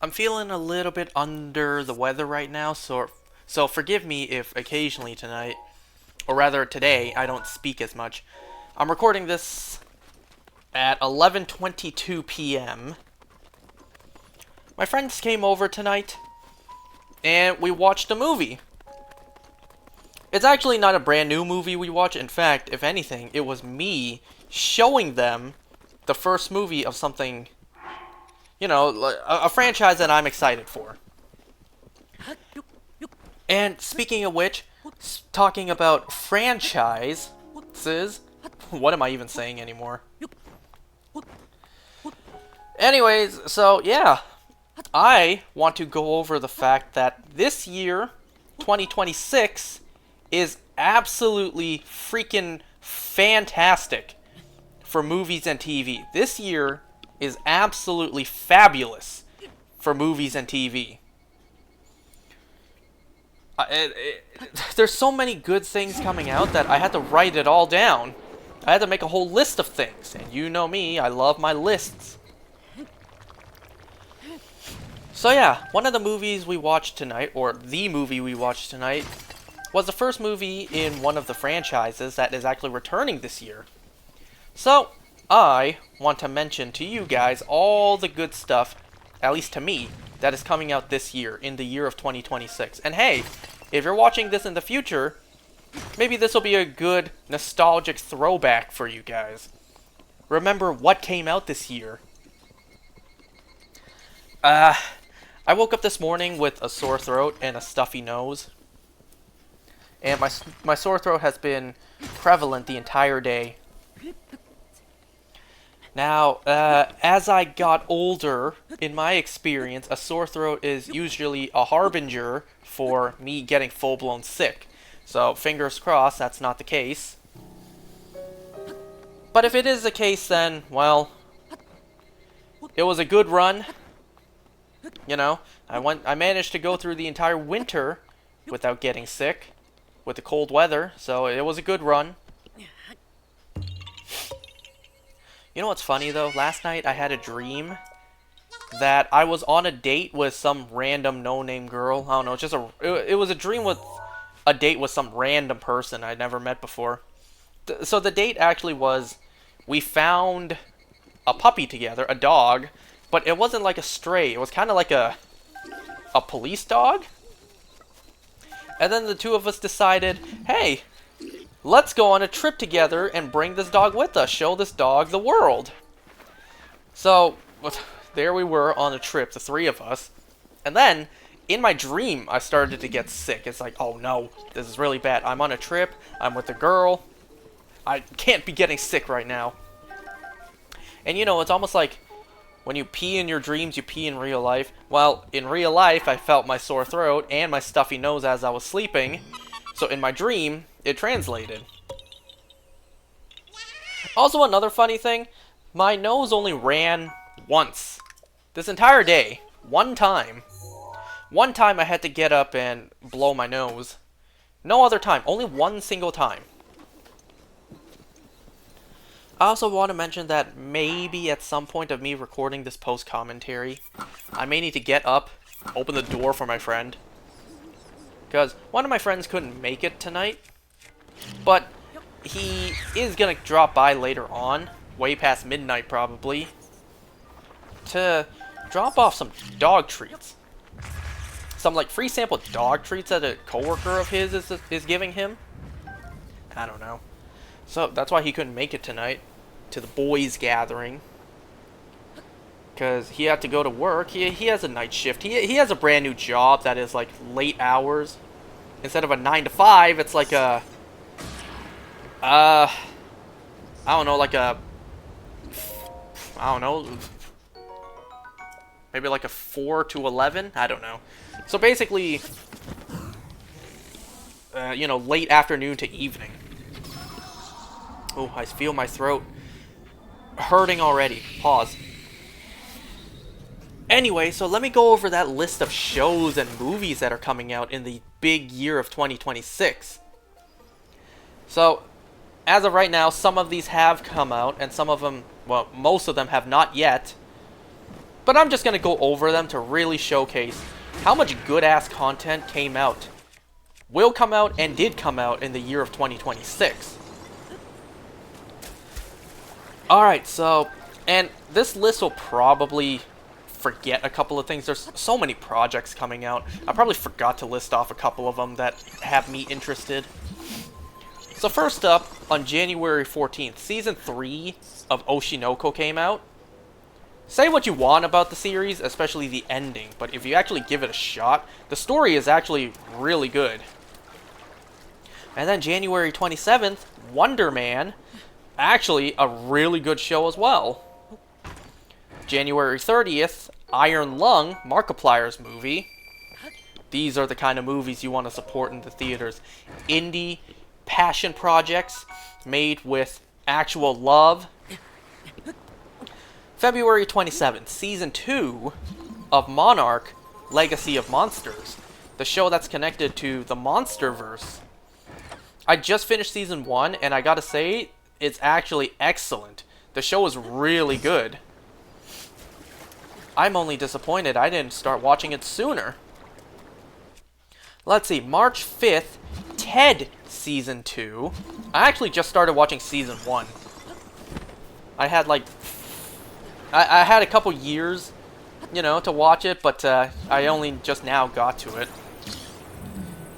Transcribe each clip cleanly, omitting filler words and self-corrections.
I'm feeling a little bit under the weather right now, so forgive me if occasionally tonight, or rather today, I don't speak as much. I'm recording this at 11:22 p.m. My friends came over tonight, and we watched a movie. It's actually not a brand new movie we watched. In fact, if anything, it was me showing them the first movie of something, a franchise that I'm excited for. And speaking of which, talking about franchises, what am I even saying anymore? Anyways, so yeah, I want to go over the fact that this year, 2026, is absolutely freaking fantastic for movies and TV. This year is absolutely fabulous for movies and TV. There's so many good things coming out that I had to write it all down. I had to make a whole list of things, and you know me, I love my lists. So yeah, one of the movies we watched tonight, or the movie we watched tonight, was the first movie in one of the franchises that is actually returning this year. So, I want to mention to you guys all the good stuff, at least to me, that is coming out this year, in the year of 2026. And hey, if you're watching this in the future, maybe this will be a good nostalgic throwback for you guys. Remember what came out this year. I woke up this morning with a sore throat and a stuffy nose. And my sore throat has been prevalent the entire day. Now, as I got older, in my experience, a sore throat is usually a harbinger for me getting full-blown sick. So, fingers crossed, that's not the case. But if it is the case, then, well, it was a good run. You know, I managed to go through the entire winter without getting sick with the cold weather, so it was a good run. You know what's funny though? Last night I had a dream that I was on a date with some random no-name girl. I don't know, it was a dream with a date with some random person I'd never met before. So the date actually was, we found a puppy together, a dog, but it wasn't like a stray. It was kind of like a police dog. And then the two of us decided, hey, let's go on a trip together and bring this dog with us. Show this dog the world. So, there we were on a trip, the three of us. And then, in my dream, I started to get sick. It's like, oh no, this is really bad. I'm on a trip. I'm with a girl. I can't be getting sick right now. And you know, it's almost like when you pee in your dreams, you pee in real life. Well, in real life, I felt my sore throat and my stuffy nose as I was sleeping. So in my dream, it translated. Also, another funny thing, my nose only ran once. This entire day. One time. One time I had to get up and blow my nose. No other time. Only one single time. I also want to mention that maybe at some point of me recording this post-commentary, I may need to get up, open the door for my friend. Because one of my friends couldn't make it tonight, but he is going to drop by later on, way past midnight probably, to drop off some dog treats. Some like free sample dog treats that a coworker of his is giving him. I don't know. So that's why he couldn't make it tonight to the boys gathering. Because he had to go to work. He has a night shift. He has a brand new job that is like late hours. Instead of a 9 to 5, it's like a I don't know, like a maybe like a 4 to 11? I don't know. So basically, late afternoon to evening. Oh, I feel my throat hurting already. Pause. Anyway, so let me go over that list of shows and movies that are coming out in the big year of 2026. So, as of right now, some of these have come out, and some of them, well, most of them have not yet. But I'm just going to go over them to really showcase how much good-ass content came out, will come out, and did come out in the year of 2026. Alright, so, and this list will probably forget a couple of things. There's so many projects coming out. I probably forgot to list off a couple of them that have me interested. So first up, on January 14th, Season 3 of Oshinoko came out. Say what you want about the series, especially the ending, but if you actually give it a shot, the story is actually really good. And then January 27th, Wonder Man, actually a really good show as well. January 30th, Iron Lung, Markiplier's movie. These are the kind of movies you want to support in the theaters. Indie passion projects made with actual love. February 27th, Season 2 of Monarch, Legacy of Monsters, the show that's connected to the Monsterverse. I just finished Season 1, and I gotta say, it's actually excellent. The show is really good. I'm only disappointed I didn't start watching it sooner. Let's see, March 5th, Ted Season 2. I actually just started watching Season 1. I had like... I had a couple years, you know, to watch it, but I only just now got to it.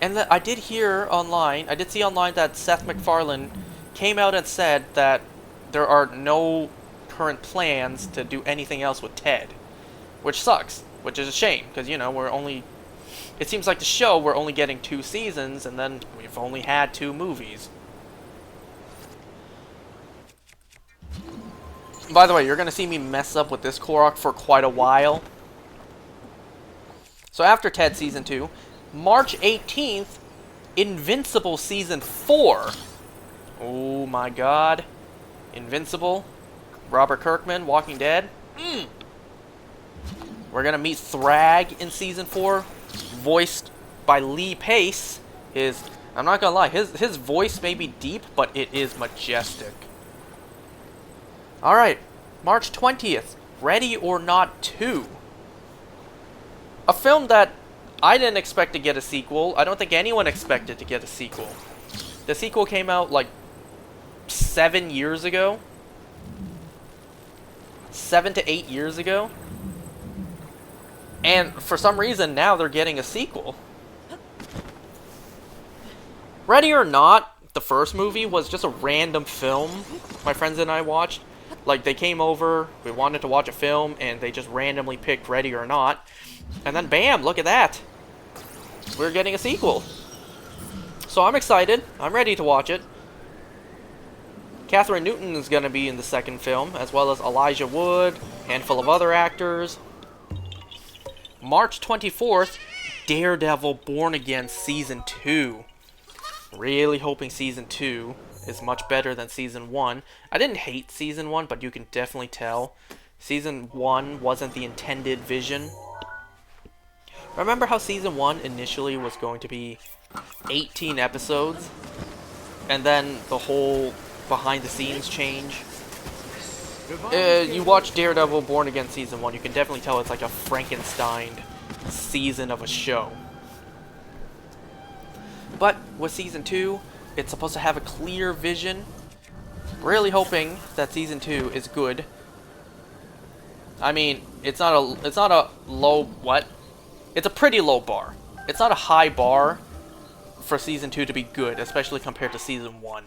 And I did hear online, I did see online that Seth MacFarlane came out and said that there are no current plans to do anything else with Ted. Which sucks, which is a shame, because, you know, we're only... It seems like the show, we're only getting 2 seasons, and then we've only had 2 movies. By the way, you're going to see me mess up with this Korok for quite a while. So after Ted Season 2, March 18th, Invincible Season 4. Oh my god. Invincible. Robert Kirkman, Walking Dead. We're going to meet Thrag in Season 4, voiced by Lee Pace. I'm not going to lie, his voice may be deep, but it is majestic. Alright, March 20th, Ready or Not 2. A film that I didn't expect to get a sequel. I don't think anyone expected to get a sequel. The sequel came out like 7 years ago. 7 to 8 years ago. And for some reason, now they're getting a sequel. Ready or Not, the first movie, was just a random film my friends and I watched. Like, they came over, we wanted to watch a film, and they just randomly picked Ready or Not. And then, bam, look at that. We're getting a sequel. So I'm excited. I'm ready to watch it. Catherine Newton is going to be in the second film, as well as Elijah Wood, a handful of other actors. March 24th, Daredevil Born Again Season 2. Really hoping Season 2 is much better than Season 1. I didn't hate Season 1, but you can definitely tell. Season 1 wasn't the intended vision. Remember how Season 1 initially was going to be 18 episodes? And then the whole behind-the-scenes change? You watch Daredevil Born Again Season 1, you can definitely tell it's like a Frankenstein season of a show. But with Season 2, it's supposed to have a clear vision. Really hoping that Season 2 is good. I mean, it's not a low what? It's a pretty low bar. It's not a high bar for Season 2 to be good, especially compared to Season 1.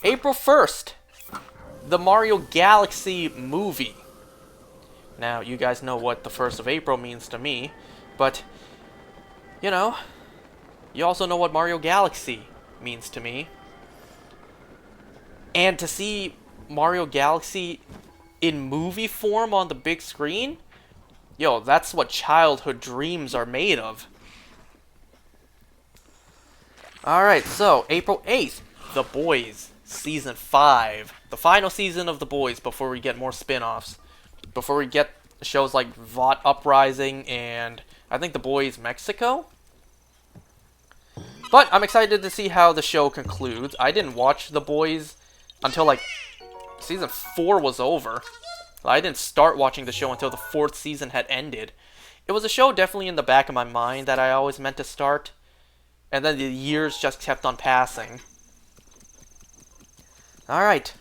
April 1st, the Mario Galaxy movie. Now, you guys know what the 1st of April means to me, but, you know, you also know what Mario Galaxy means to me. And to see Mario Galaxy in movie form on the big screen, yo, that's what childhood dreams are made of. Alright, so, April 8th, The Boys, Season 5. The final season of The Boys before we get more spin-offs. Before we get shows like Vought Uprising and I think The Boys Mexico. But I'm excited to see how the show concludes. I didn't watch The Boys until like Season 4 was over. I didn't start watching the show until the 4th season had ended. It was a show definitely in the back of my mind that I always meant to start, and then the years just kept on passing. Alright.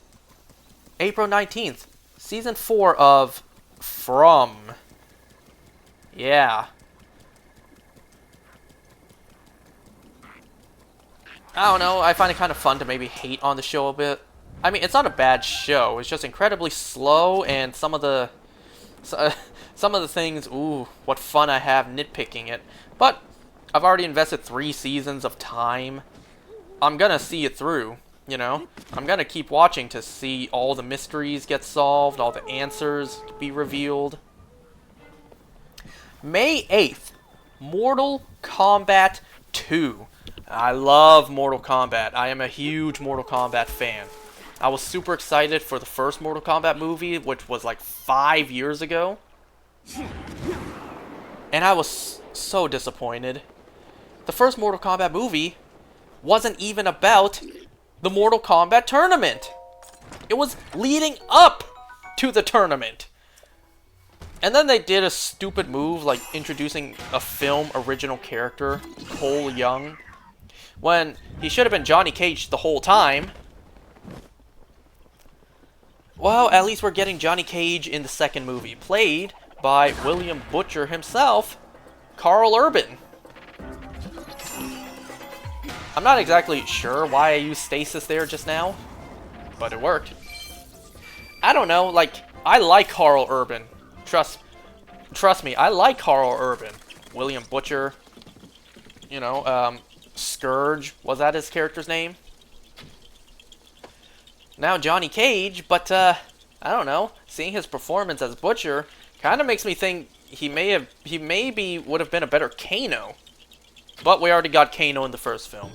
April 19th. Season 4 of From. Yeah. I don't know, I find it kind of fun to maybe hate on the show a bit. I mean, it's not a bad show, it's just incredibly slow, and some of the things, ooh, what fun I have nitpicking it. But I've already invested 3 seasons of time. I'm gonna see it through, you know? I'm gonna keep watching to see all the mysteries get solved, all the answers be revealed. May 8th, Mortal Kombat 2. I love Mortal Kombat. I am a huge Mortal Kombat fan. I was super excited for the first Mortal Kombat movie, which was like 5 years ago. And I was so disappointed. The first Mortal Kombat movie wasn't even about the Mortal Kombat tournament. It was leading up to the tournament. And then they did a stupid move like introducing a film original character, Cole Young, when he should have been Johnny Cage the whole time. Well, at least we're getting Johnny Cage in the second movie, played by William Butcher himself, Karl Urban. I'm not exactly sure why I used stasis there just now, but it worked. I don't know, like, I like Karl Urban. Trust me, I like Karl Urban. William Butcher, you know, Scourge, was that his character's name? Now Johnny Cage, but I don't know. Seeing his performance as Butcher kind of makes me think he maybe would have been a better Kano. But we already got Kano in the first film.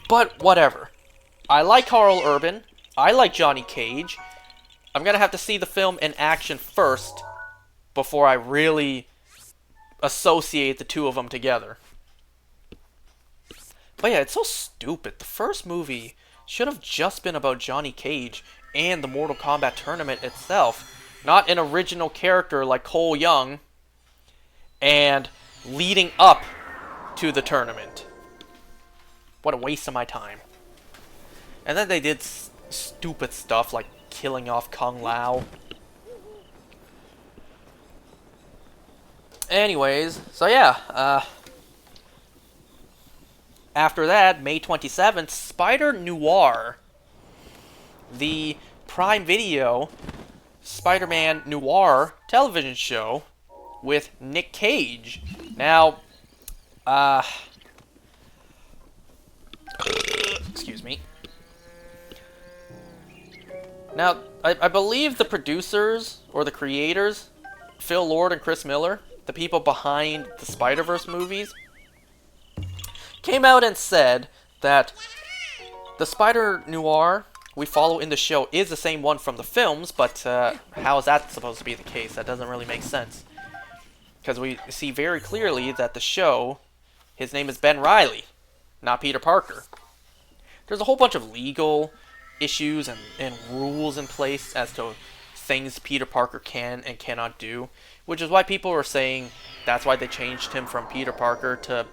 But whatever. I like Karl Urban. I like Johnny Cage. I'm gonna have to see the film in action first before I really associate the two of them together. But yeah, it's so stupid. The first movie should have just been about Johnny Cage and the Mortal Kombat tournament itself, not an original character like Cole Young, and leading up to the tournament. What a waste of my time. And then they did stupid stuff like killing off Kung Lao. Anyways, so yeah, after that, May 27th, Spider-Noir, the Prime Video Spider-Man Noir television show with Nick Cage. Now, excuse me. Now, I believe the producers, or the creators, Phil Lord and Chris Miller, the people behind the Spider-Verse movies, came out and said that the Spider-Noir we follow in the show is the same one from the films, but how is that supposed to be the case? That doesn't really make sense. Because we see very clearly that the show, his name is Ben Reilly, not Peter Parker. There's a whole bunch of legal issues and rules in place as to things Peter Parker can and cannot do, which is why people are saying that's why they changed him from Peter Parker to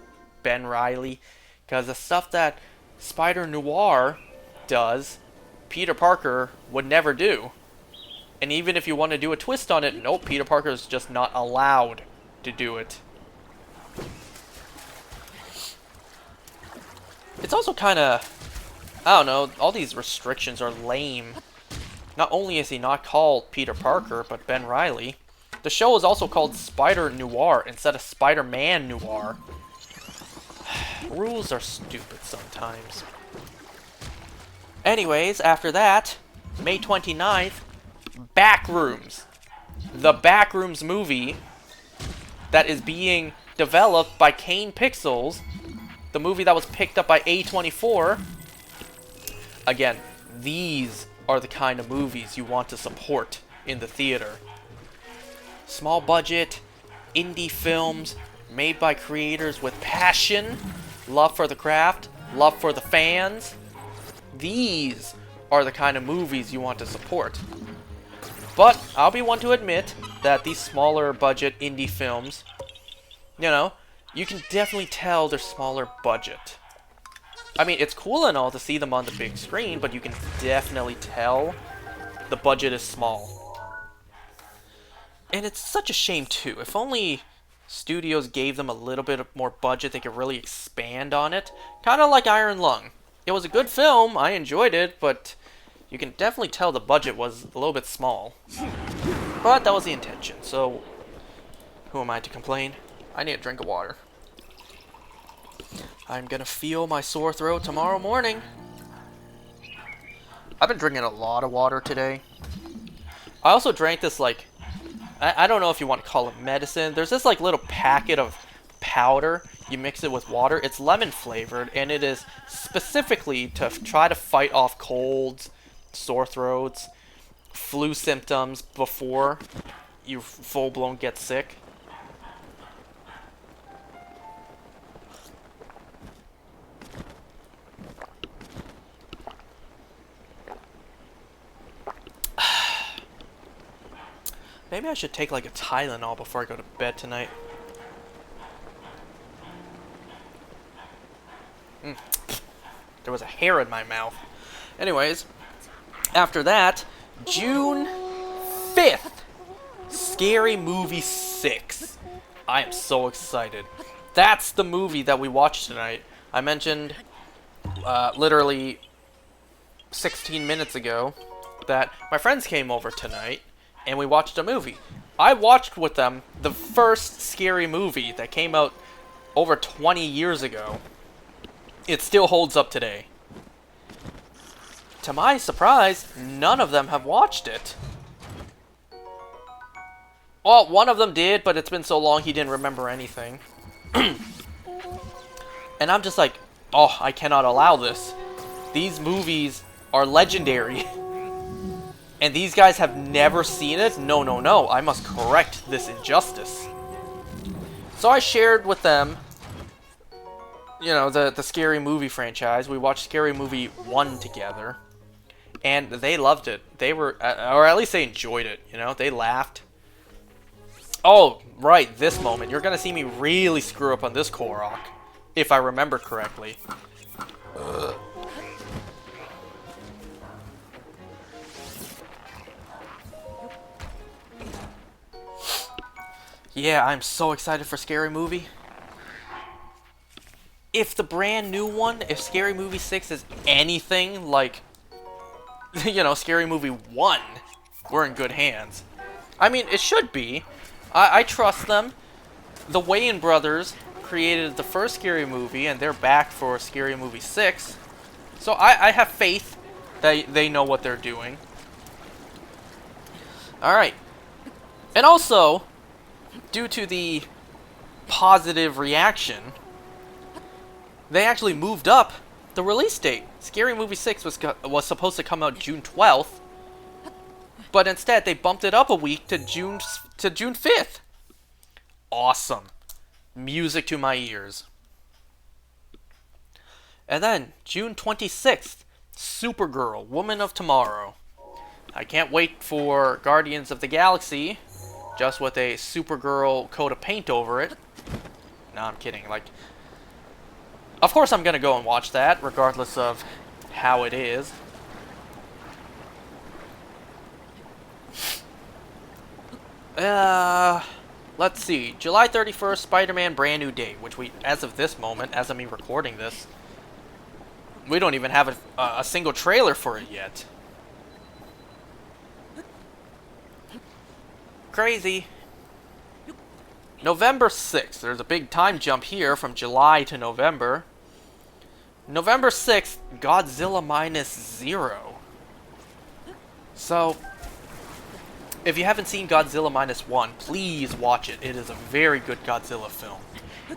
Ben Reilly, because the stuff that Spider-Noir does, Peter Parker would never do. And even if you want to do a twist on it, nope, Peter Parker is just not allowed to do it. It's also kind of, I don't know, all these restrictions are lame. Not only is he not called Peter Parker, but Ben Reilly, the show is also called Spider-Noir instead of Spider-Man Noir. Rules are stupid sometimes. Anyways, after that, May 29th, Backrooms. The Backrooms movie that is being developed by Kane Pixels, the movie that was picked up by A24. Again, these are the kind of movies you want to support in the theater. Small budget, indie films, made by creators with passion, love for the craft, love for the fans. These are the kind of movies you want to support. But I'll be one to admit that these smaller budget indie films, you know, you can definitely tell they're smaller budget. I mean, it's cool and all to see them on the big screen, but you can definitely tell the budget is small. And it's such a shame too. If only studios gave them a little bit more budget, they could really expand on it. Kind of like Iron Lung. It was a good film, I enjoyed it, but you can definitely tell the budget was a little bit small. But that was the intention, so who am I to complain? I need a drink of water. I'm gonna feel my sore throat tomorrow morning. I've been drinking a lot of water today. I also drank this, like, I don't know if you want to call it medicine. There's this, like, little packet of powder. You mix it with water. It's lemon flavored, and it is specifically to try to fight off colds, sore throats, flu symptoms before you full-blown get sick. Maybe I should take like a Tylenol before I go to bed tonight. There was a hair in my mouth. Anyways, after that, June 5th, Scary Movie 6. I am so excited. That's the movie that we watched tonight. I mentioned literally 16 minutes ago that my friends came over tonight and we watched a movie. I watched with them the first Scary Movie that came out over 20 years ago. It still holds up today. To my surprise, none of them have watched it. Well, one of them did, but it's been so long he didn't remember anything. And I'm just like, oh, I cannot allow this. These movies are legendary. And these guys have never seen it? No, no, no. I must correct this injustice. So I shared with them, you know, the Scary Movie franchise. We watched Scary Movie 1 together. And they loved it. They were, or at least they enjoyed it, you know? They laughed. Oh, right, this moment. You're gonna see me really screw up on this Korok, if I remember correctly. Ugh. Yeah, I'm so excited for Scary Movie. If the brand new one, if Scary Movie 6 is anything like, you know, Scary Movie 1, we're in good hands. I mean, it should be. I trust them. The Wayans brothers created the first Scary Movie, and they're back for Scary Movie 6. So I have faith that they know what they're doing. Alright. And also, due to the positive reaction, they actually moved up the release date. Scary Movie 6 was supposed to come out June 12th, but instead they bumped it up a week to June 5th. Awesome. Music to my ears. And then June 26th, Supergirl, Woman of Tomorrow. I can't wait for Guardians of the Galaxy, just with a Supergirl coat of paint over it. No, I'm kidding. Like, of course I'm gonna go and watch that, regardless of how it is. Let's see. July 31st, Spider-Man Brand New Day, which we, as of this moment, as of me recording this, we don't even have a single trailer for it yet. Crazy. November 6th. There's a big time jump here from July to November. November 6th, Godzilla Minus Zero. So, if you haven't seen Godzilla Minus One, please watch it. It is a very good Godzilla film.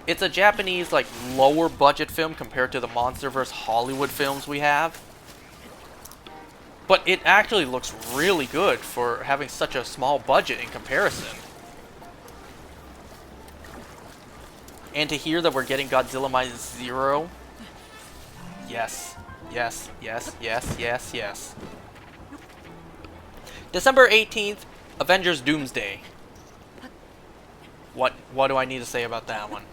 It's a Japanese, like, lower budget film compared to the MonsterVerse Hollywood films we have. But it actually looks really good for having such a small budget in comparison. And to hear that we're getting Godzilla Minus Zero, yes, yes, yes, yes, yes, yes. December 18th, Avengers Doomsday. What do I need to say about that one?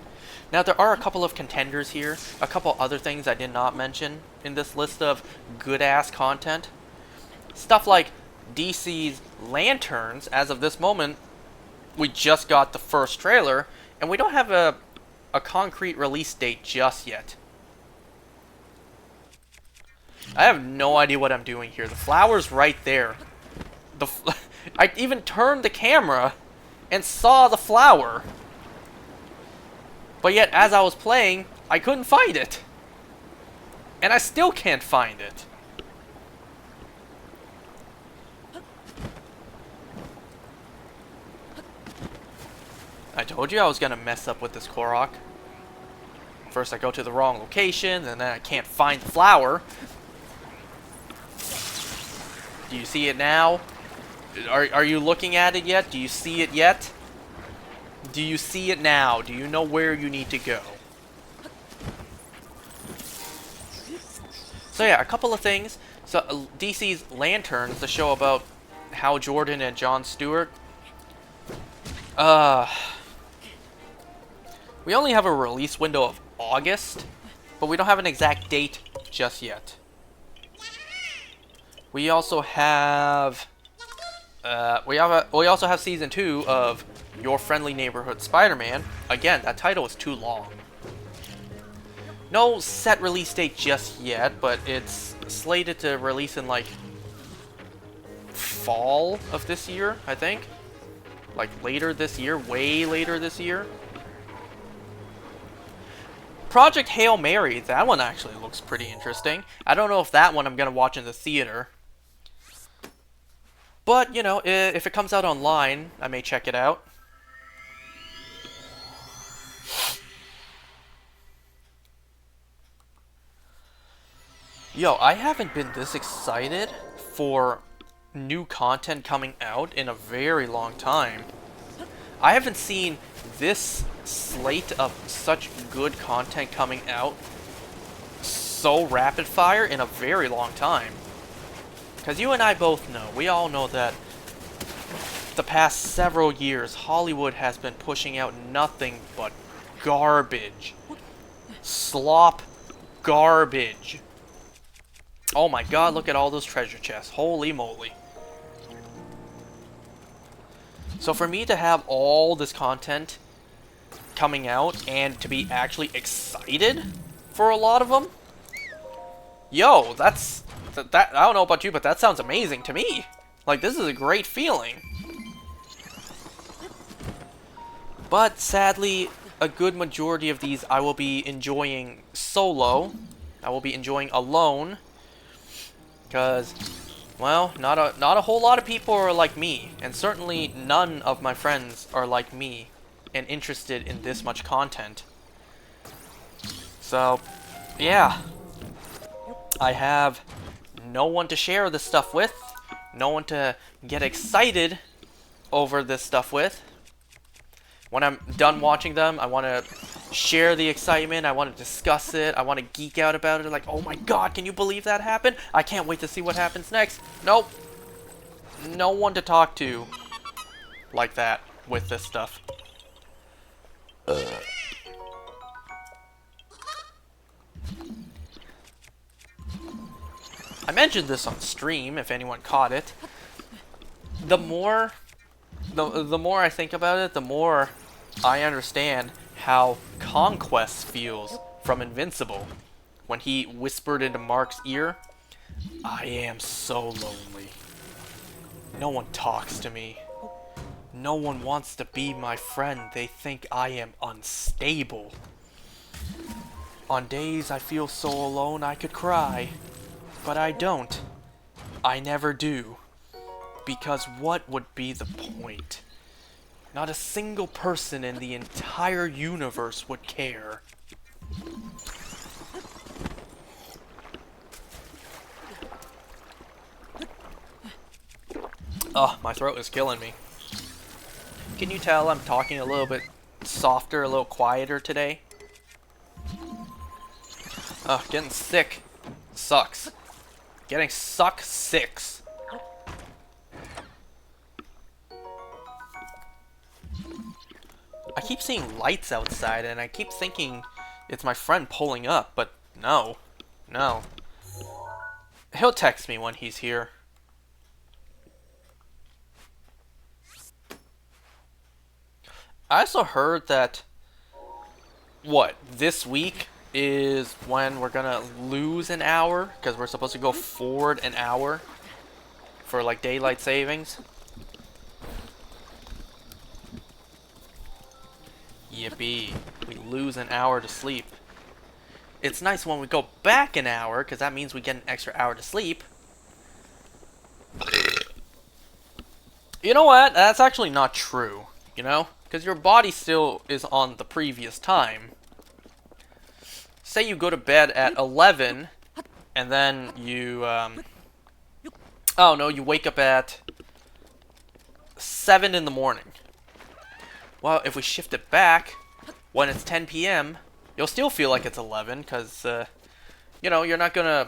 Now, there are a couple of contenders here. A couple other things I did not mention in this list of good-ass content. Stuff like DC's Lanterns. As of this moment, we just got the first trailer, and we don't have a concrete release date just yet. I have no idea what I'm doing here. The flower's right there. I even turned the camera and saw the flower. But yet, as I was playing, I couldn't find it. And I still can't find it. I told you I was gonna mess up with this Korok. First I go to the wrong location, and then I can't find the flower. Do you see it now? Are you looking at it yet? Do you see it yet? Do you see it now? Do you know where you need to go? So yeah, a couple of things. So DC's Lanterns, the show about Hal Jordan and Jon Stewart. We only have a release window of August, but we don't have an exact date just yet. We also have we also have season 2 of Your Friendly Neighborhood Spider-Man. Again, that title is too long. No set release date just yet, but it's slated to release in like fall of this year, I think. Like later this year, way later this year. Project Hail Mary, that one actually looks pretty interesting. I don't know if that one I'm gonna watch in the theater. But, you know, if it comes out online, I may check it out. Yo, I haven't been this excited for new content coming out in a very long time. I haven't seen this slate of such good content coming out so rapid fire in a very long time. Because you and I both know, we all know that the past several years, Hollywood has been pushing out nothing but garbage. Slop garbage. Oh my god, look at all those treasure chests. Holy moly. So for me to have all this content coming out and to be actually excited for a lot of them, yo, that I don't know about you, but that sounds amazing to me. Like, this is a great feeling. But sadly, a good majority of these I will be enjoying solo. I will be enjoying alone. Because, well, not a whole lot of people are like me. And certainly none of my friends are like me and interested in this much content. So, yeah. I have no one to share this stuff with. No one to get excited over this stuff with. When I'm done watching them, I want to share the excitement. I want to discuss it. I want to geek out about it. Like, oh my god, can you believe that happened? I can't wait to see what happens next. Nope. No one to talk to like that with this stuff. I mentioned this on stream, if anyone caught it. The more I think about it, the more I understand how Conquest feels from Invincible. When he whispered into Mark's ear, "I am so lonely. No one talks to me. No one wants to be my friend. They think I am unstable. On days I feel so alone I could cry. But I don't. I never do. Because what would be the point? Not a single person in the entire universe would care." Oh, my throat is killing me. Can you tell I'm talking a little bit softer, a little quieter today? Ugh, getting sick sucks. Getting sick. I keep seeing lights outside, and I keep thinking it's my friend pulling up, but no. No. He'll text me when he's here. I also heard that, what, this week is when we're gonna lose an hour, because we're supposed to go forward an hour for, like, daylight savings. Yippee. We lose an hour to sleep. It's nice when we go back an hour, because that means we get an extra hour to sleep. You know what? That's actually not true, you know? Because your body still is on the previous time. Say you go to bed at 11, and then you, oh no, you wake up at 7 in the morning. Well, if we shift it back, when it's 10 p.m., you'll still feel like it's 11, because, you know, you're not gonna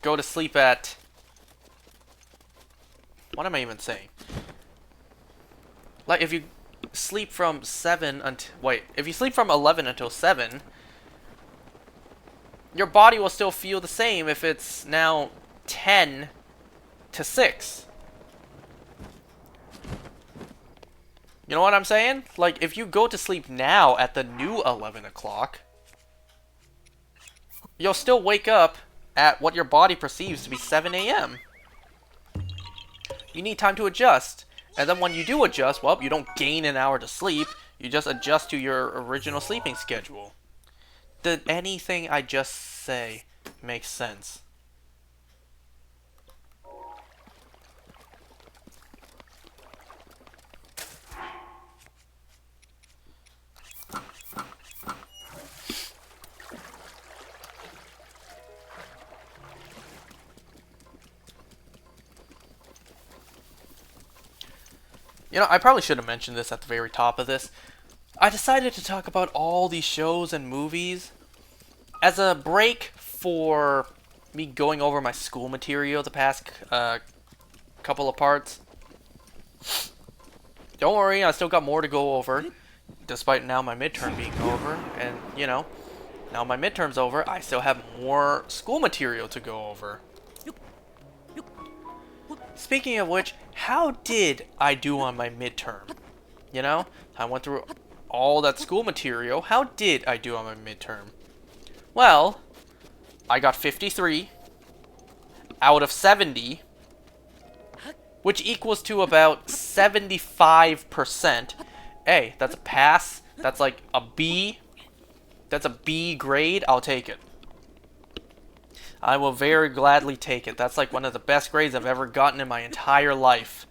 go to sleep at... What am I even saying? Like, if you sleep from 7 until... Wait, if you sleep from 11 until 7, your body will still feel the same if it's now 10 to 6. You know what I'm saying? Like, if you go to sleep now at the new 11 o'clock, you'll still wake up at what your body perceives to be 7 a.m. You need time to adjust. And then when you do adjust, well, you don't gain an hour to sleep. You just adjust to your original sleeping schedule. Did anything I just say make sense? You know, I probably should have mentioned this at the very top of this. I decided to talk about all these shows and movies as a break for me going over my school material the past couple of parts. Don't worry, I still got more to go over, despite now my midterm being over. And, you know, now my midterm's over, I still have more school material to go over. Speaking of which, how did I do on my midterm? You know, I went through all that school material. How did I do on my midterm? Well, I got 53 out of 70, which equals to about 75%. Hey, that's a pass. That's like a B. That's a B grade. I'll take it. I will very gladly take it. That's like one of the best grades I've ever gotten in my entire life.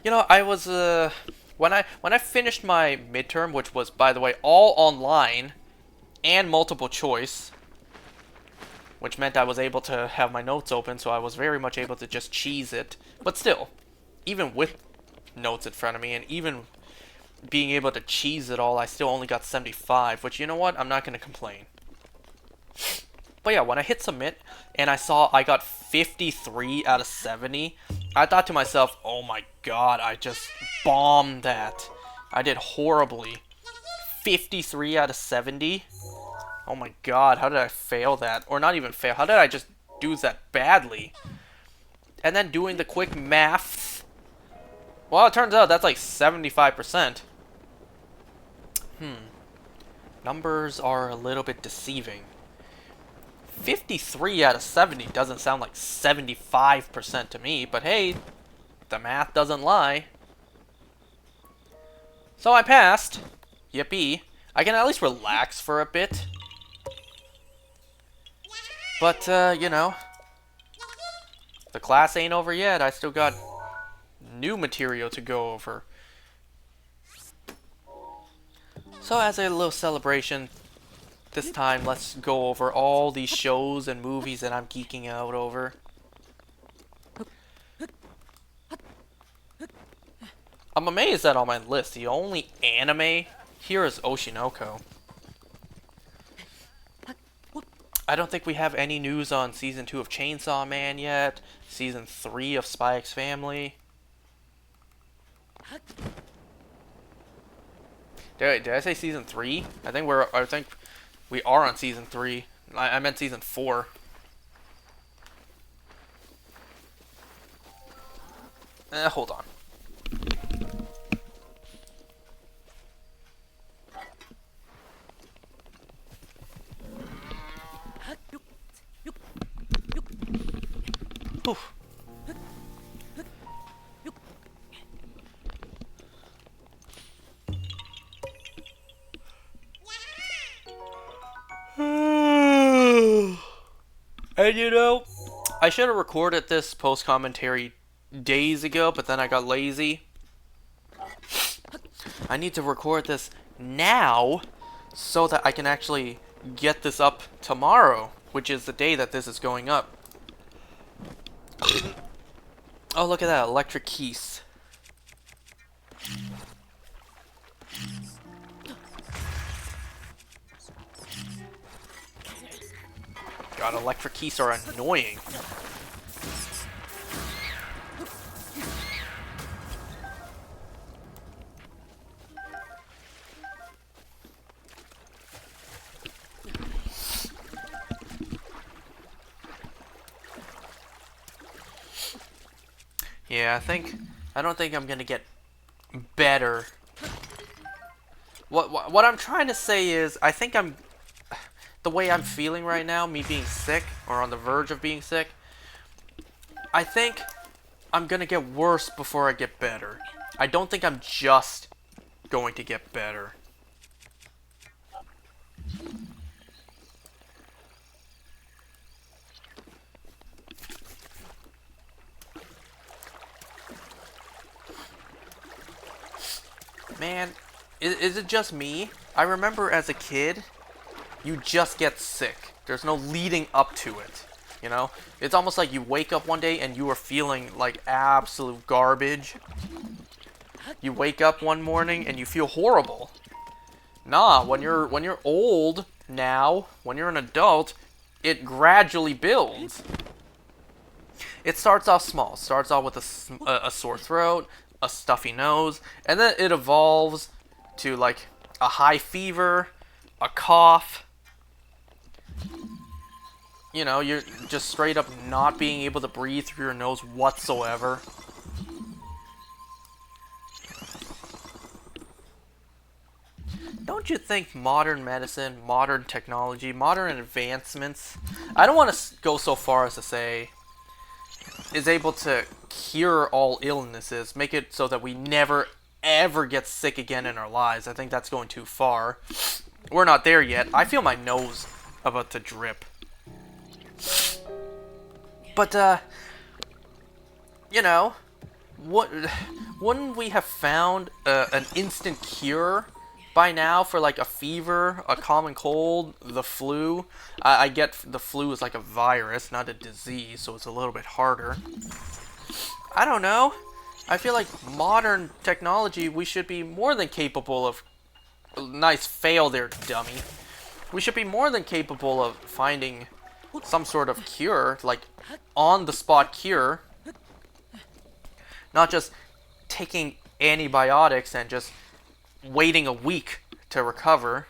You know, I was when I finished my midterm, which was, by the way, all online and multiple choice, which meant I was able to have my notes open, so I was very much able to just cheese it. But still, even with notes in front of me and even being able to cheese it all, I still only got 75, which, you know what? I'm not going to complain. But yeah, when I hit submit and I saw I got 53 out of 70, I thought to myself, oh my god, I just bombed that. I did horribly. 53 out of 70? Oh my god, how did I fail that? Or not even fail, how did I just do that badly? And then doing the quick math. Well, it turns out that's like 75%. Numbers are a little bit deceiving. 53 out of 70 doesn't sound like 75% to me, but hey, the math doesn't lie. So I passed. Yippee. I can at least relax for a bit. But, you know, the class ain't over yet. I still got new material to go over. So as a little celebration, this time, let's go over all these shows and movies that I'm geeking out over. I'm amazed that on my list, the only anime here is Oshinoko. I don't think we have any news on Season 2 of Chainsaw Man yet, Season 3 of Spy X Family. Did I say season 3? I think we are on season 3. I meant season 4. Hold on. Whew. And you know, I should have recorded this post commentary days ago, but then I got lazy. I need to record this now so that I can actually get this up tomorrow, which is the day that this is going up. Oh, look at that, electric keys. God, electric keys are annoying. Yeah, I don't think I'm gonna get better. What I'm trying to say is, I think the way I'm feeling right now, me being sick, or on the verge of being sick, I think I'm gonna get worse before I get better. I don't think I'm just going to get better. Man, is it just me? I remember as a kid, you just get sick. There's no leading up to it. You know? It's almost like you wake up one day and you are feeling like absolute garbage. You wake up one morning and you feel horrible. Nah, when you're old now, when you're an adult, it gradually builds. It starts off small. It starts off with a sore throat, a stuffy nose, and then it evolves to like a high fever, a cough. You know, you're just straight up not being able to breathe through your nose whatsoever. Don't you think modern medicine, modern technology, modern advancements, I don't want to go so far as to say, is able to cure all illnesses, make it so that we never ever get sick again in our lives. I think that's going too far. We're not there yet. I feel my nose about to drip. But, you know, wouldn't we have found an instant cure by now for like a fever, a common cold, the flu? I get the flu is like a virus, not a disease, so it's a little bit harder. I don't know. I feel like modern technology, we should be more than capable of... Nice fail there, dummy. We should be more than capable of finding some sort of cure, like on-the-spot cure. Not just taking antibiotics and just waiting a week to recover.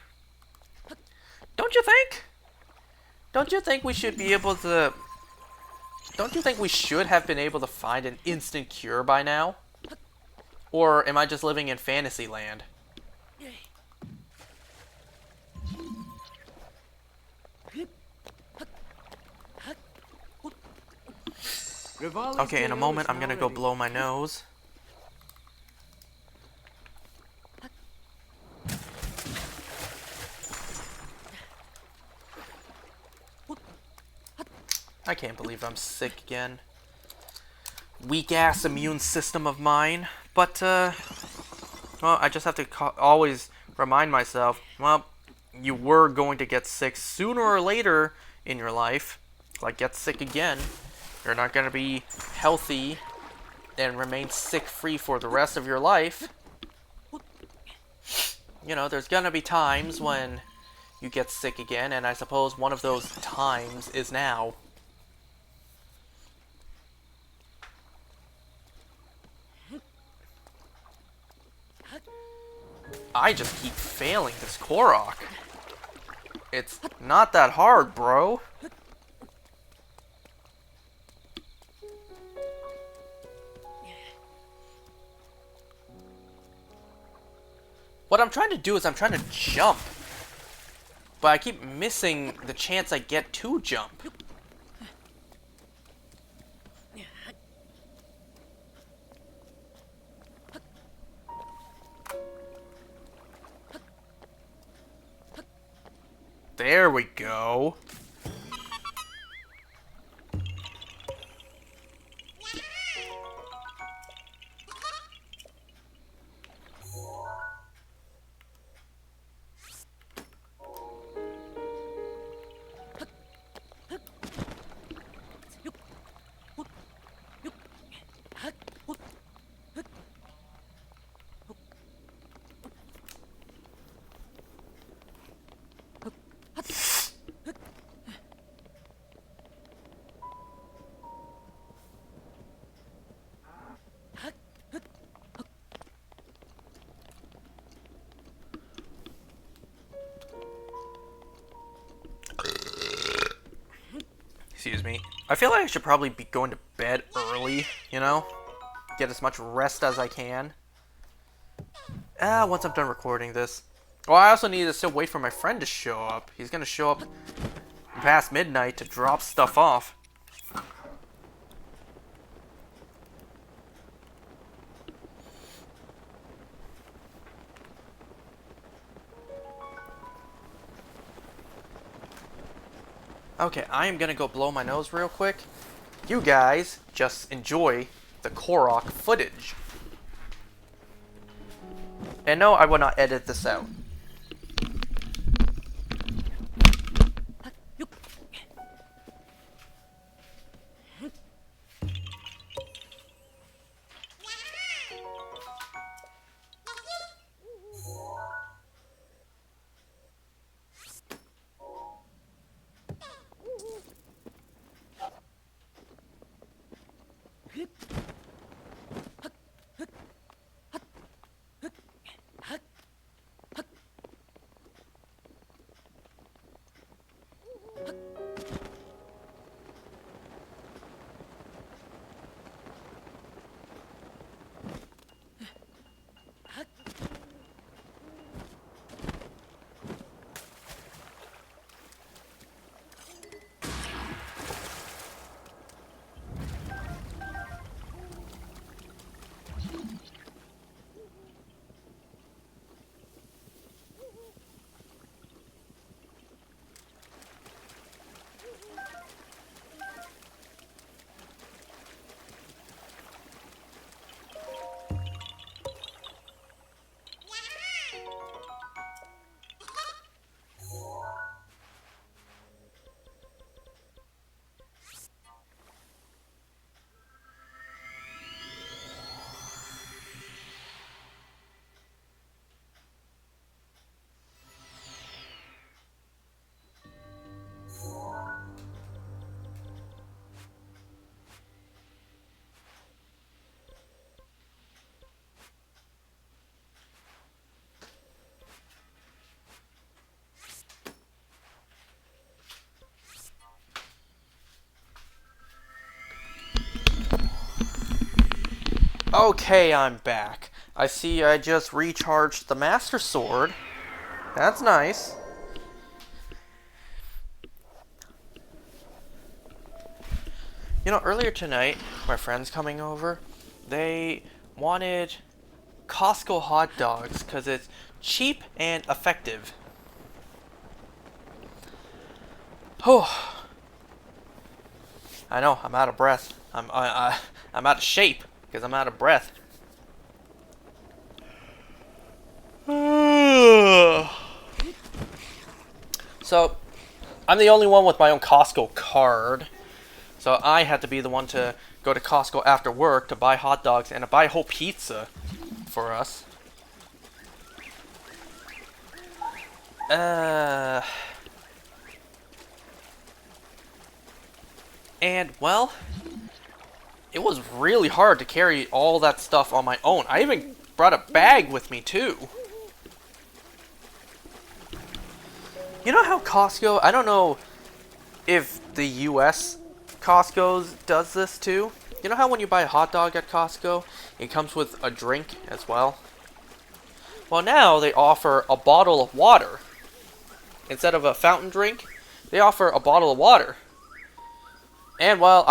Don't you think? Don't you think we should be able to... Don't you think we should have been able to find an instant cure by now? Or am I just living in fantasy land? Okay, in a moment I'm gonna go blow my nose. I can't believe I'm sick again. Weak-ass immune system of mine. But, well, I just have to always remind myself, well, you were going to get sick sooner or later in your life. Like, get sick again. You're not going to be healthy and remain sick-free for the rest of your life. You know, there's going to be times when you get sick again, and I suppose one of those times is now. I just keep failing this Korok. It's not that hard, bro. What I'm trying to do is I'm trying to jump. But I keep missing the chance I get to jump. There we go. Excuse me. I feel like I should probably be going to bed early, you know? Get as much rest as I can. Once I'm done recording this. Well, I also need to still wait for my friend to show up. He's gonna show up past midnight to drop stuff off. Okay, I am gonna go blow my nose real quick. You guys just enjoy the Korok footage. And no, I will not edit this out. Okay, I'm back. I see I just recharged the Master Sword. That's nice. You know, earlier tonight, my friends coming over, they wanted Costco hot dogs because it's cheap and effective. Oh, I know, I'm out of breath. I'm out of shape because I'm out of breath. So, I'm the only one with my own Costco card. So I had to be the one to go to Costco after work to buy hot dogs and to buy a whole pizza for us. And, well, it was really hard to carry all that stuff on my own. I even brought a bag with me, too. You know how Costco, I don't know if the US Costco's does this too. You know how when you buy a hot dog at Costco, it comes with a drink as well? Well, now they offer a bottle of water. Instead of a fountain drink, they offer a bottle of water. And well,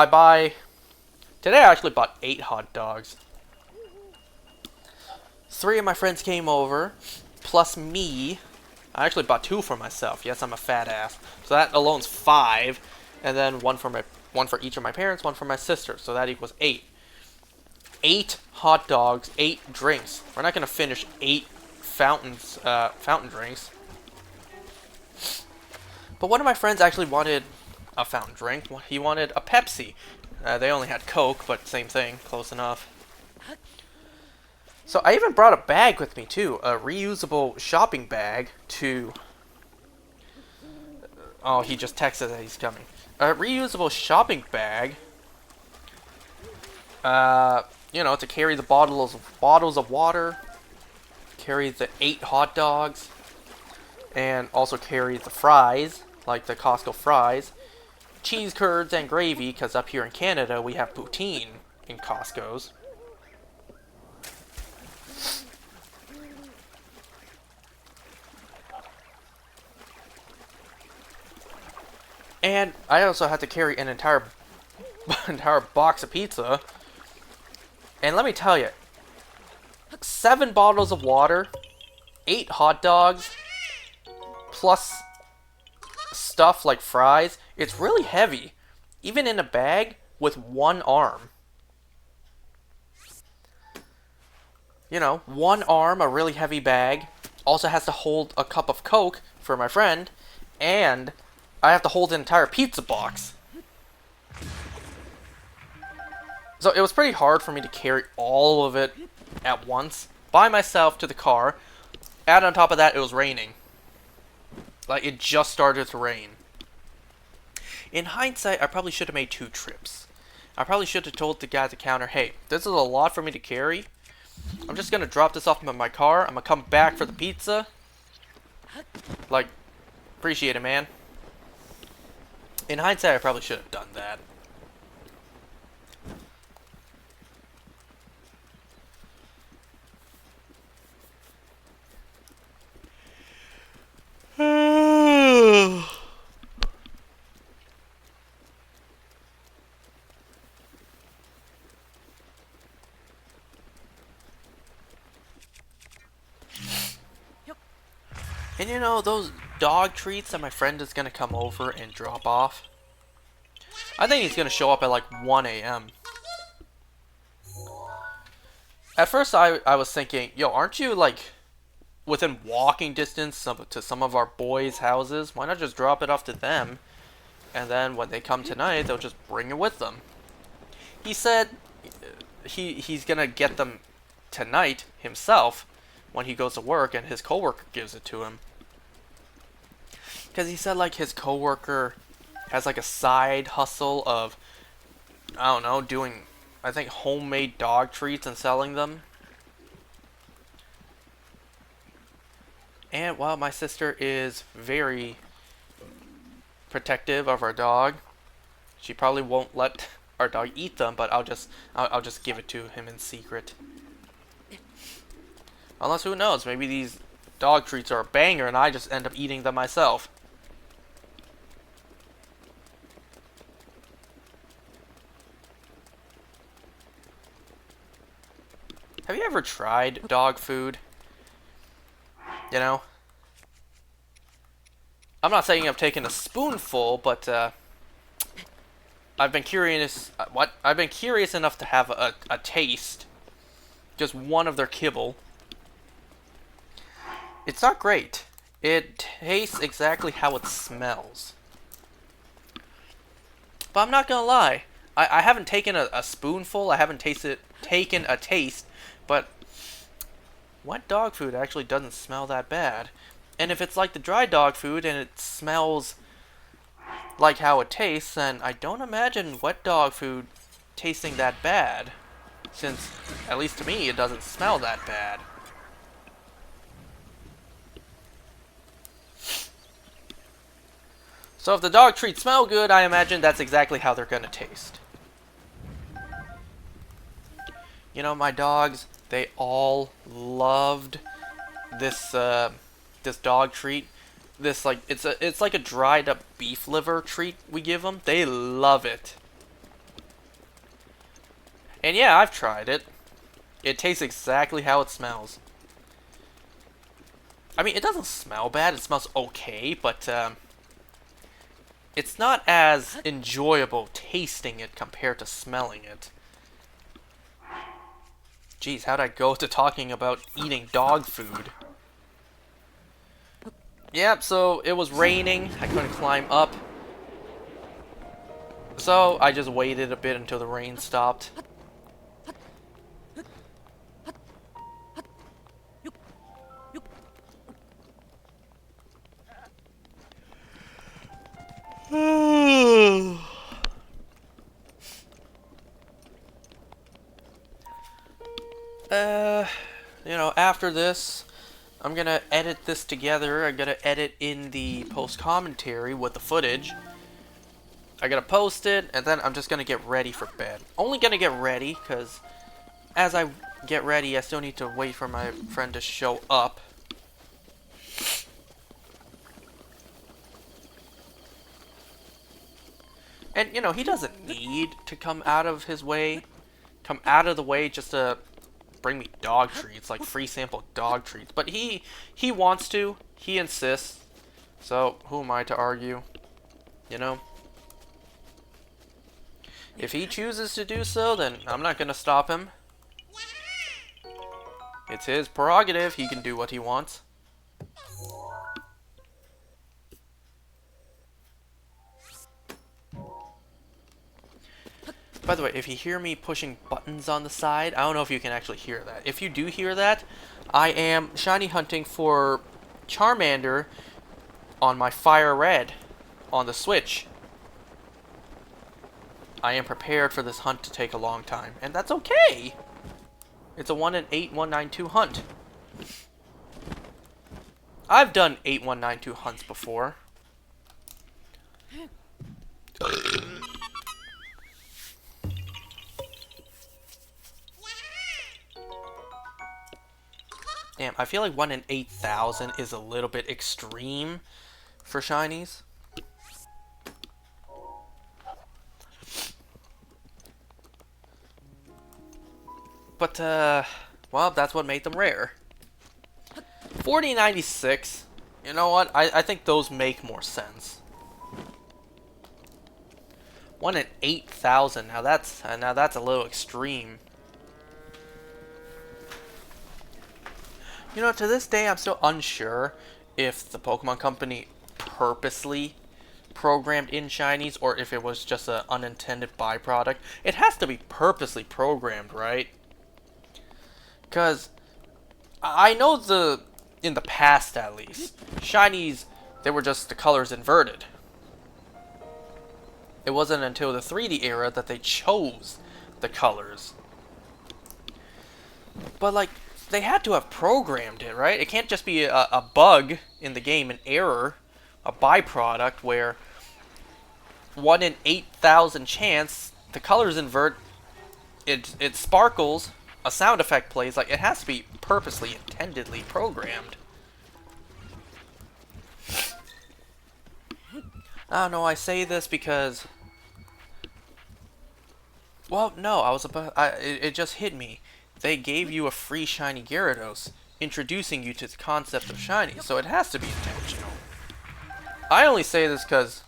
today I actually bought 8 hot dogs. 3 of my friends came over, plus me. I actually bought 2 for myself. Yes, I'm a fat ass. So that alone's 5. And then one for each of my parents, 1 for my sister. So that equals 8. 8 hot dogs, 8 drinks. We're not gonna finish 8 fountain drinks. But one of my friends actually wanted a fountain drink. He wanted a Pepsi. They only had Coke, but same thing, close enough. So I even brought a bag with me too, a reusable shopping bag to... Oh, he just texted that he's coming. A reusable shopping bag, you know, to carry the bottles of water, carry the 8 hot dogs, and also carry the fries, like the Costco fries, cheese curds and gravy, because up here in Canada we have poutine in Costco's. And I also had to carry an entire box of pizza. And let me tell you, 7 bottles of water, 8 hot dogs, plus stuff like fries. It's really heavy, even in a bag with 1 arm. You know, 1 arm, a really heavy bag, also has to hold a cup of Coke for my friend, and I have to hold an entire pizza box. So it was pretty hard for me to carry all of it at once, by myself, to the car. And on top of that, it was raining. Like, it just started to rain. In hindsight, I probably should have made 2 trips. I probably should have told the guy at the counter, hey, this is a lot for me to carry. I'm just going to drop this off in my car. I'm going to come back for the pizza. Like, appreciate it, man. In hindsight, I probably should have done that. And you know, those dog treats that my friend is going to come over and drop off, I think he's going to show up at like 1 a.m. At first I was thinking, yo, aren't you like within walking distance to some of our boys' houses? Why not just drop it off to them? And then when they come tonight, they'll just bring it with them. He said he's going to get them tonight himself when he goes to work and his coworker gives it to him. Because he said like his coworker has like a side hustle of, I don't know, doing, I think, homemade dog treats and selling them. And while my sister is very protective of our dog, she probably won't let our dog eat them, but I'll just give it to him in secret. Unless, who knows, maybe these dog treats are a banger and I just end up eating them myself. Have you ever tried dog food? You know? I'm not saying I've taken a spoonful, but I've been curious. I've been curious enough to have a taste. Just one of their kibble. It's not great. It tastes exactly how it smells. But I'm not gonna lie. I haven't taken a spoonful. I haven't taken a taste. But wet dog food actually doesn't smell that bad. And if it's like the dry dog food and it smells like how it tastes, then I don't imagine wet dog food tasting that bad. Since, at least to me, it doesn't smell that bad. So if the dog treats smell good, I imagine that's exactly how they're gonna taste. You know, my dogs, they all loved this this dog treat. This like it's like a dried up beef liver treat we give them. They love it. And yeah, I've tried it. It tastes exactly how it smells. I mean, it doesn't smell bad. It smells okay, but it's not as enjoyable tasting it compared to smelling it. Jeez, how'd I go to talking about eating dog food? Yep, so it was raining. I couldn't climb up. So I just waited a bit until the rain stopped. You know, after this, I'm gonna edit this together. I'm gonna edit in the post-commentary with the footage. I gotta post it, and then I'm just gonna get ready for bed. Only gonna get ready, because as I get ready, I still need to wait for my friend to show up. And, you know, he doesn't need to come out of the way just to bring me dog treats, like free sample dog treats. But he wants to. He insists. So, who am I to argue? You know? If he chooses to do so, then I'm not gonna stop him. It's his prerogative. He can do what he wants. By the way, if you hear me pushing buttons on the side, I don't know if you can actually hear that. If you do hear that, I am shiny hunting for Charmander on my Fire Red on the Switch. I am prepared for this hunt to take a long time, and that's okay! It's a 1 in 8192 hunt. I've done 8192 hunts before. Damn, I feel like 1 in 8,000 is a little bit extreme for shinies. But, well, that's what made them rare. 4096, you know what? I think those make more sense. 1 in 8,000, now that's a little extreme. You know, to this day, I'm still unsure if the Pokemon Company purposely programmed in shinies or if it was just an unintended byproduct. It has to be purposely programmed, right? Because I know in the past at least, shinies, they were just the colors inverted. It wasn't until the 3D era that they chose the colors. But like, they had to have programmed it, right? It can't just be a bug in the game, an error, a byproduct where 1 in 8,000 chance the colors invert, it sparkles, a sound effect plays. Like, it has to be purposely, intendedly programmed. I don't know, I say this because, well, no, it just hit me. They gave you a free shiny Gyarados, introducing you to the concept of shiny, so it has to be intentional. I only say this because,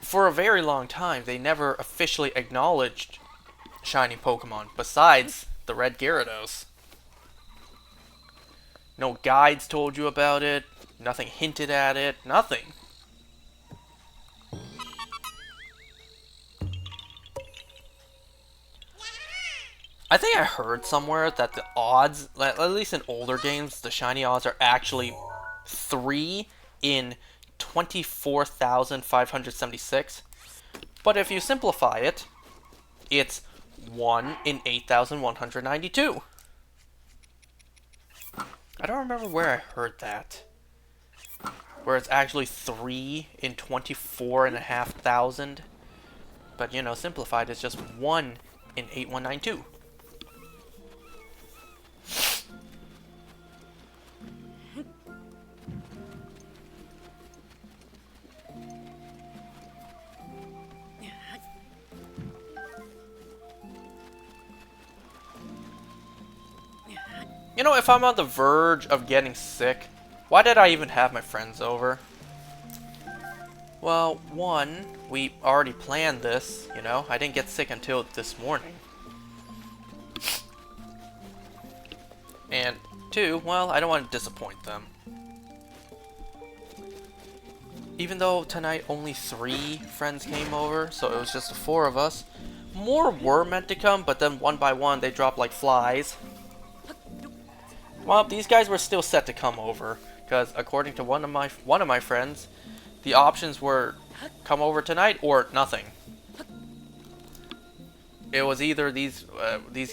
for a very long time, they never officially acknowledged shiny Pokemon, besides the red Gyarados. No guides told you about it, nothing hinted at it, nothing. I think I heard somewhere that the odds, at least in older games, the shiny odds are actually 3 in 24,576. But if you simplify it, it's 1 in 8,192. I don't remember where I heard that. where it's actually 3 in 24,500. But, you know, simplified, it's just 1 in 8192. You know, if I'm on the verge of getting sick, why did I even have my friends over? Well, one, we already planned this, you know? I didn't get sick until this morning. And two, well, I don't want to disappoint them. Even though tonight only 3 friends came over, so it was just the 4 of us. More were meant to come, but then one by one they dropped like flies. Well, these guys were still set to come over, because according to one of my friends, the options were come over tonight or nothing. It was either these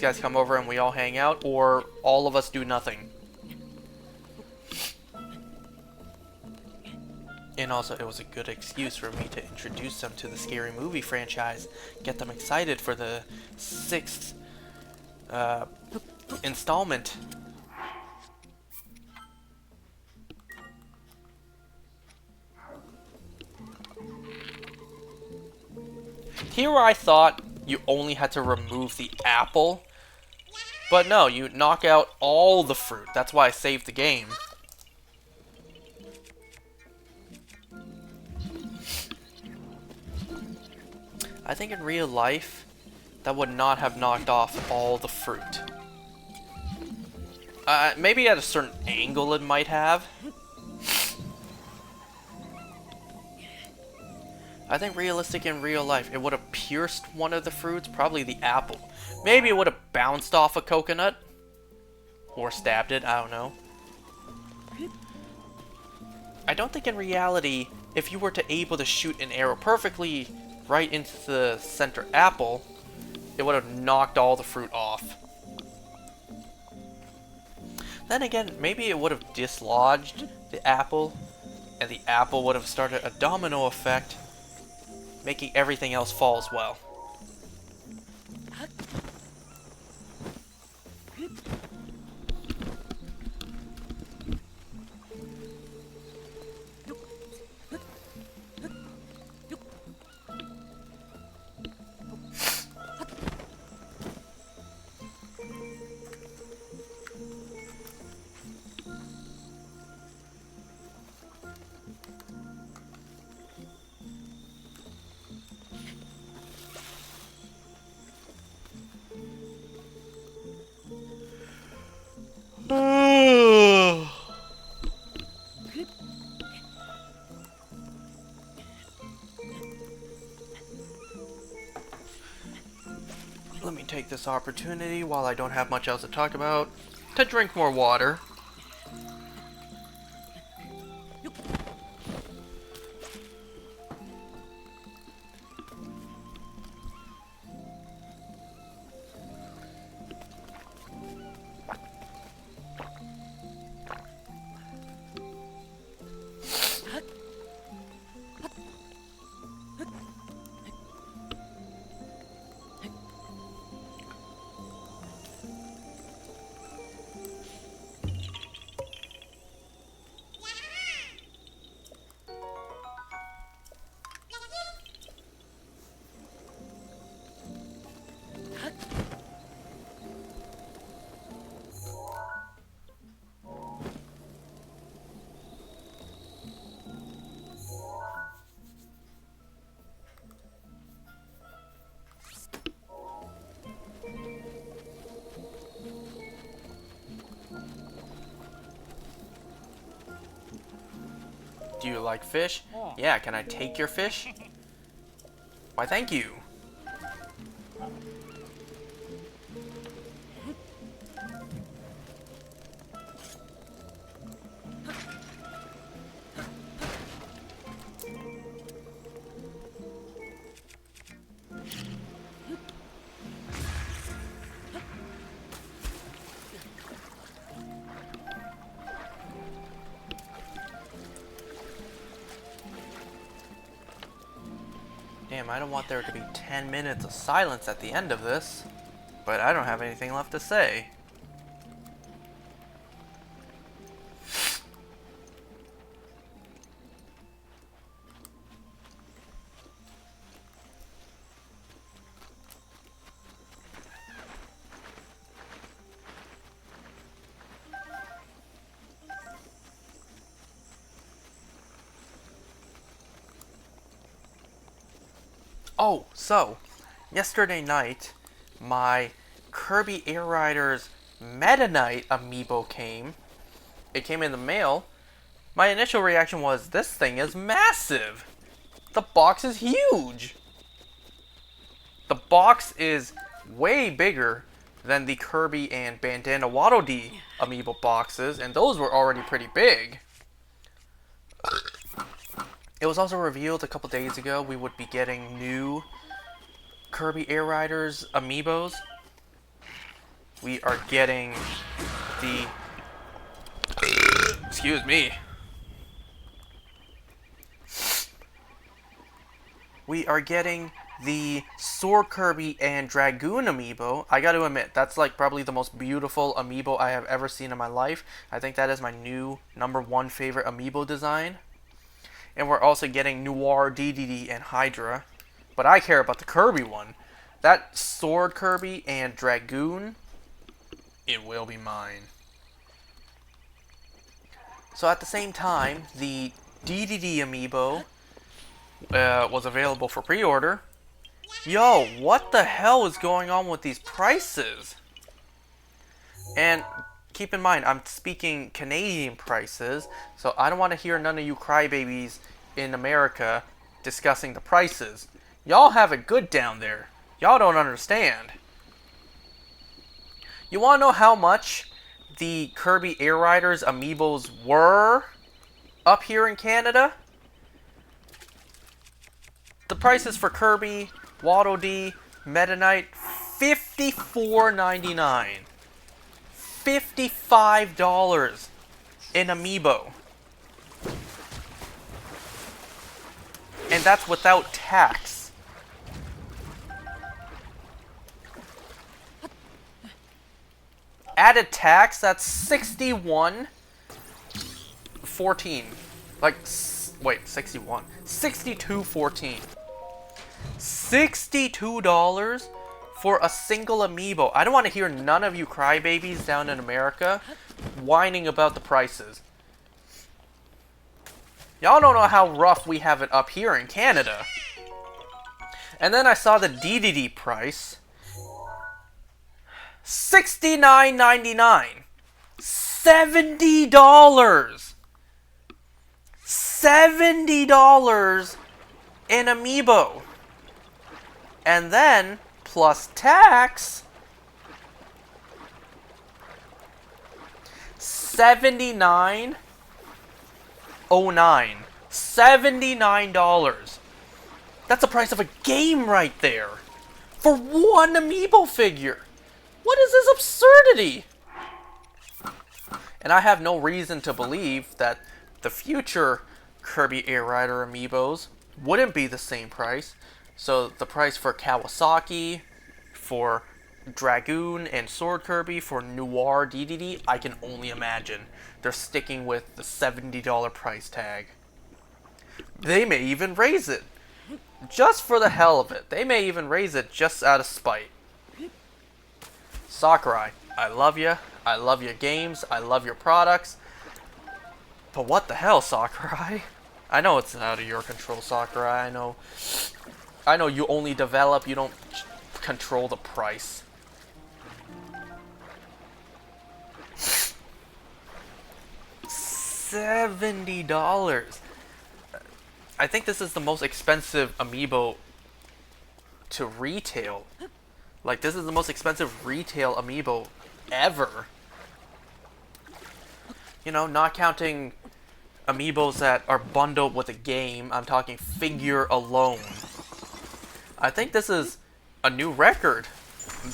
guys come over and we all hang out, or all of us do nothing. And also, it was a good excuse for me to introduce them to the Scary Movie franchise, get them excited for the 6th installment. Here I thought you only had to remove the apple, but no, you knock out all the fruit. That's why I saved the game. I think in real life, that would not have knocked off all the fruit. Maybe at a certain angle it might have. I think realistic in real life, it would have pierced one of the fruits, probably the apple. Maybe it would have bounced off a coconut. Or stabbed it, I don't know. I don't think in reality, if you were to able to shoot an arrow perfectly right into the center apple, it would have knocked all the fruit off. Then again, maybe it would have dislodged the apple, and the apple would have started a domino effect, making everything else fall as well. Let me take this opportunity while I don't have much else to talk about to drink more water. Do you like fish? Yeah, can I take your fish? Why, thank you. Damn, I don't want there to be 10 minutes of silence at the end of this, but I don't have anything left to say. Oh, so, yesterday night, my Kirby Air Riders Meta Knight amiibo came. It came in the mail. My initial reaction was, this thing is massive! The box is huge! The box is way bigger than the Kirby and Bandana Waddle Dee amiibo boxes, and those were already pretty big. It was also revealed a couple days ago we would be getting new Kirby Air Riders amiibos. We are getting the... Excuse me. We are getting the Sword Kirby and Dragoon amiibo. I gotta admit, that's like probably the most beautiful amiibo I have ever seen in my life. I think that is my new #1 favorite amiibo design. And we're also getting Noir, DDD, and Hydra. But I care about the Kirby one. That Sword Kirby and Dragoon, it will be mine. So at the same time, the DDD amiibo was available for pre-order. Yo, what the hell is going on with these prices? And keep in mind, I'm speaking Canadian prices, so I don't want to hear none of you crybabies in America discussing the prices. Y'all have it good down there. Y'all don't understand. You want to know how much the Kirby Air Riders amiibos were up here in Canada? The prices for Kirby, Waddle Dee, Meta Knight, $54.99. $55 in amiibo. And that's without tax. Added tax, that's $61.14. Like, wait, 61. $62.14. $62 for a single amiibo. I don't want to hear none of you crybabies down in America whining about the prices. Y'all don't know how rough we have it up here in Canada. And then I saw the DDD price. $69.99. $70. $70 in amiibo. And then, plus tax, $79.09. $79. That's the price of a game right there. For one amiibo figure. What is this absurdity? And I have no reason to believe that the future Kirby Air Rider amiibos wouldn't be the same price. So the price for Kawasaki, for Dragoon and Sword Kirby, for Noir DDD, I can only imagine they're sticking with the $70 price tag. They may even raise it. Just for the hell of it. They may even raise it just out of spite. Sakurai, I love you. I love your games. I love your products. But what the hell, Sakurai? I know it's out of your control, Sakurai. I know you only develop, you don't control the price. $70. I think this is the most expensive amiibo to retail. Like, this is the most expensive retail amiibo ever. You know, not counting amiibos that are bundled with a game. I'm talking figure alone. I think this is a new record.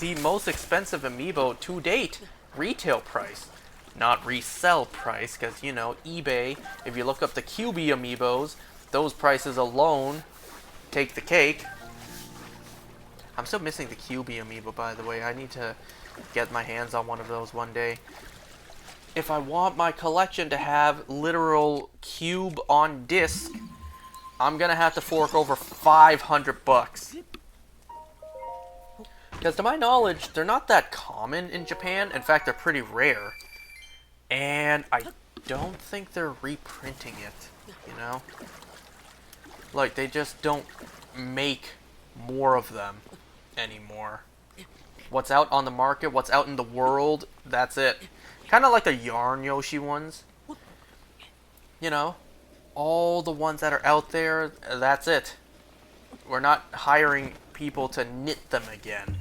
The most expensive amiibo to date. Retail price. Not resell price, because, you know, eBay, if you look up the QB amiibos, those prices alone take the cake. I'm still missing the QB amiibo, by the way. I need to get my hands on one of those one day. If I want my collection to have literal cube on disc, I'm gonna have to fork over 500 bucks. Because to my knowledge, they're not that common in Japan. In fact, they're pretty rare. And I don't think they're reprinting it, you know? Like, they just don't make more of them anymore. What's out on the market, what's out in the world, that's it. Kind of like the Yarn Yoshi ones. You know, all the ones that are out there, that's it. We're not hiring people to knit them again.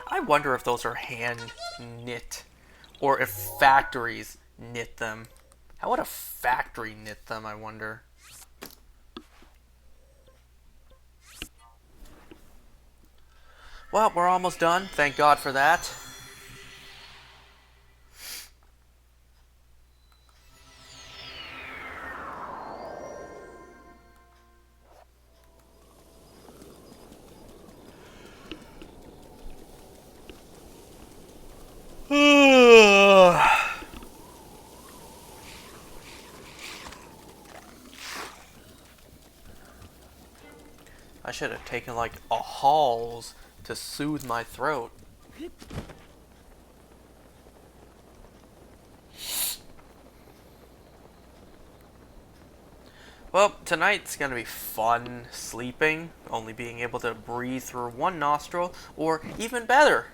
I wonder if those are hand knit, or if factories knit them. How would a factory knit them, I wonder? Well, we're almost done. Thank God for that. I should have taken like a Halls to soothe my throat. Well, tonight's gonna be fun sleeping, only being able to breathe through one nostril, or even better,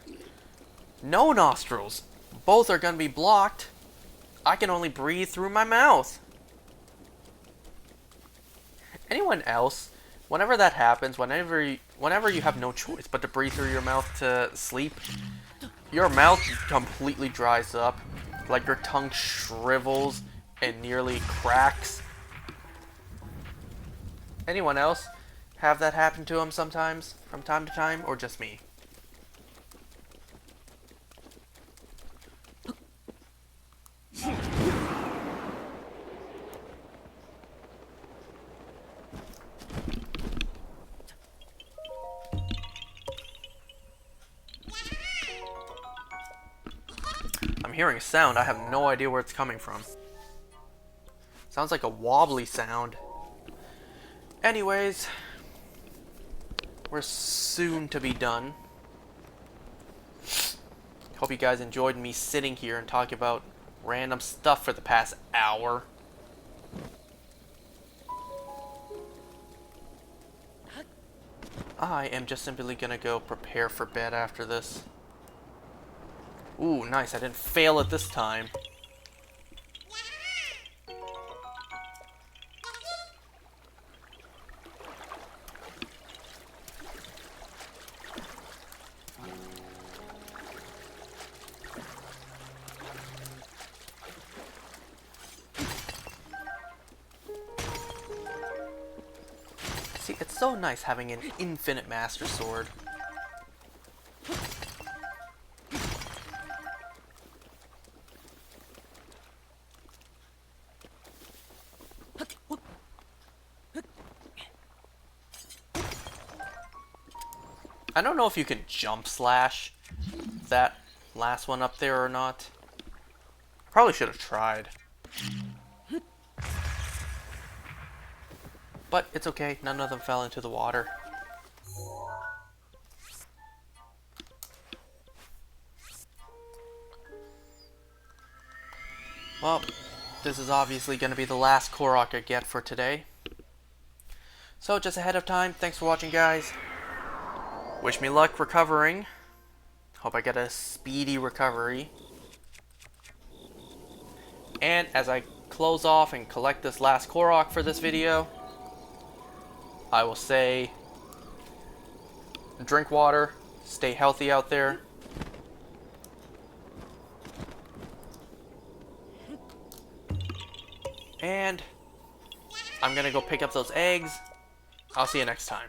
no nostrils. Both are gonna be blocked. I can only breathe through my mouth. Anyone else, whenever that happens, whenever you have no choice but to breathe through your mouth to sleep, your mouth completely dries up, like your tongue shrivels and nearly cracks. Anyone else have that happen to them sometimes, from time to time, or just me? I'm hearing a sound. I have no idea where it's coming from. Sounds like a wobbly sound. Anyways, we're soon to be done. Hope you guys enjoyed me sitting here and talking about random stuff for the past hour. I am just simply gonna go prepare for bed after this. Ooh, nice. I didn't fail it this time. See, it's so nice having an infinite Master Sword. I don't know if you can jump slash that last one up there or not. Probably should have tried. But it's okay, none of them fell into the water. Well, this is obviously going to be the last Korok I get for today. So just ahead of time, thanks for watching, guys. Wish me luck recovering. Hope I get a speedy recovery. And as I close off and collect this last Korok for this video, I will say, drink water, stay healthy out there. And I'm gonna go pick up those eggs. I'll see you next time.